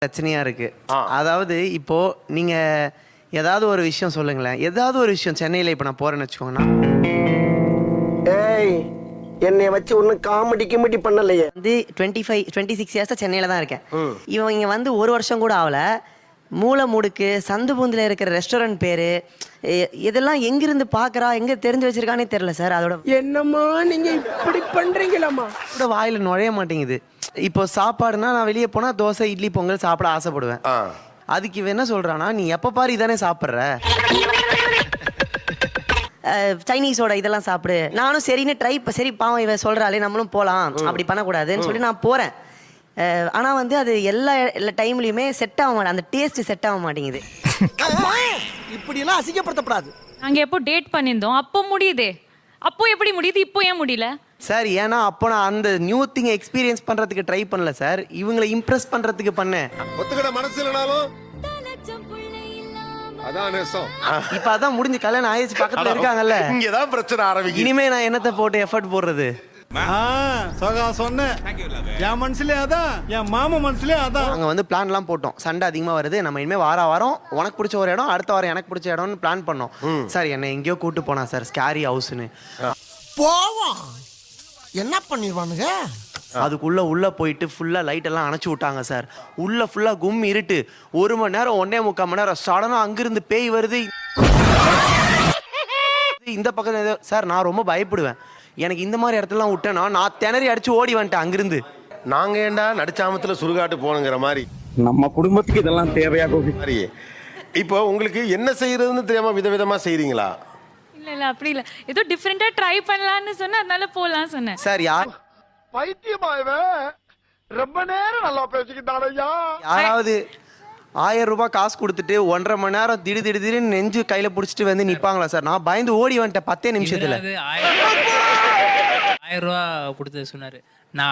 பிரச்சனையா இருக்கு. அதாவது இப்போ நீங்க ஏதாவது ஒரு விஷயம் சொல்லுங்களேன். ஏதாவது ஒரு விஷயம் சென்னையில இப்ப நான் போறேன்னு வச்சுக்கோங்கண்ணா. ஏய் என்னைய வச்சு ஒன்னும் காமெடி கிமெடி பண்ணலையே. வந்து 26 இயர்ஸா சென்னையில தான் இருக்கேன். இவன் இங்க வந்து ஒரு வருஷம் கூட ஆகல. மூலமுடுக்கு சந்துபூந்தில் இருக்கிற ரெஸ்டாரண்ட் பேரு இதெல்லாம் எங்கிருந்து பாக்குறா எங்க தெரிஞ்சு வச்சிருக்கானே தெரியல சார். அதோட என்னம்மா நீங்க இப்படி பண்றீங்களாமா? கூட வாயில நுழைய மாட்டேங்குது. இப்போ சாப்பாடுனா நான் வெளியே போனா தோசை இட்லி பொங்கல் சாப்பிட ஆசைப்படுவேன். அதுக்கு இவன் என்ன சொல்றானா, நீ எப்ப பாரு இதானே சாப்பிட்ற, சைனீஸோட இதெல்லாம் சாப்பிடு. நானும் சரின்னு சரி பாவம் இவன் சொல்றாளே நம்மளும் போலாம், அப்படி பண்ணக்கூடாதுன்னு சொல்லி நான் போறேன். ஆனா வந்து அது எல்லா டைம்லயுமே செட் ஆக மாட்டேன். அந்த டேஸ்ட் செட் ஆக மாட்டேங்குது. இப்படி எல்லாம் அசிங்கப்படுத்தப்படாது. நாங்க எப்போ டேட் பண்ணியிருந்தோம் அப்போ முடியுதே, அப்போ எப்படி முடியுது இப்போ ஏன் முடியல சார்? ஏன்னா அப்போ நான் அந்த நியூ திங் எக்ஸ்பீரியன்ஸ் பண்றதுக்கு ட்ரை பண்ணல சார், இவங்களை இம்ப்ரெஸ் பண்றதுக்கு பண்ணேன். ஒத்துக்கிட மனசு இல்லனாலும் அதான் நேசம். இப்ப அதான் முடிஞ்சு கல்யாணம் ஆயிடுச்சு, பக்கத்துல இருக்காங்கல்ல. இங்கதான் பிரச்சனை ஆரம்பிக்கும். இனிமே நான் என்னத்தை போட்டு எஃபர்ட் போடுறது? சொன்னேன் என் மனசுலயே அதான், என் மாமா மனசுலயே அதான். நாங்க வந்து பிளான்லாம் போட்டோம். சண்டை அதிகமா வருது, நம்ம இனிமே வாரம் உனக்கு பிடிச்ச ஒரு இடம், அடுத்த வாரம் எனக்கு பிடிச்ச இடம்னு பிளான் பண்ணோம். சார் என்னை எங்கேயோ கூட்டு போனா சார், ஸ்கேரி ஹவுஸ்னு. போவோம் என்ன பண்ணிடுவானுங்க? அதுக்குள்ள போயிட்டு ஃபுல்லா லைட் எல்லாம் அணைச்சு விட்டாங்க சார். உள்ள ஃபுல்லா கும் இருட்டு. 1 மணி நேரம் 1.25 மணி நேரம் சடனா அங்கிருந்து பேய் வருது. இந்த பக்கம் சார் நான் ரொம்ப பயப்படுவேன். எனக்கு இந்த மாதிரி இடத்துலாம் விட்டேன்னா நான் திணறி அடிச்சு ஓடி வந்துட்டேன் அங்கிருந்து. நாங்க ஏண்டா நடிச்சாமத்துல சுடுகாட்டு போனுங்கிற மாதிரி. நம்ம குடும்பத்துக்கு இதெல்லாம் தேவையா கோபி? இப்போ உங்களுக்கு என்ன செய்யறதுன்னு தெரியாம விதவிதமா செய்றீங்களா? இல்ல அப்படி இல்ல, ஏதோ டிஃபரெண்டா ட்ரை பண்ணலாம்னு சொன்னா அதனால போலாம் சொன்னேன். சார் பைத்தியமாயவே ரொம்ப நேரம் நல்லா பேசிக்கிட்டாரையா. யாராவது 1000 ரூபாய் காசு கொடுத்துட்டு 1.5 மணி நேரம் திடீர்னு நெஞ்சு கையில புடிச்சிட்டு வந்து நிப்பாங்களா சார்? நான் பயந்து ஓடி வந்துட்டேன் 10 நிமிஷத்துல. 1000 ரூபா கொடுத்து சொன்னாரு. நான்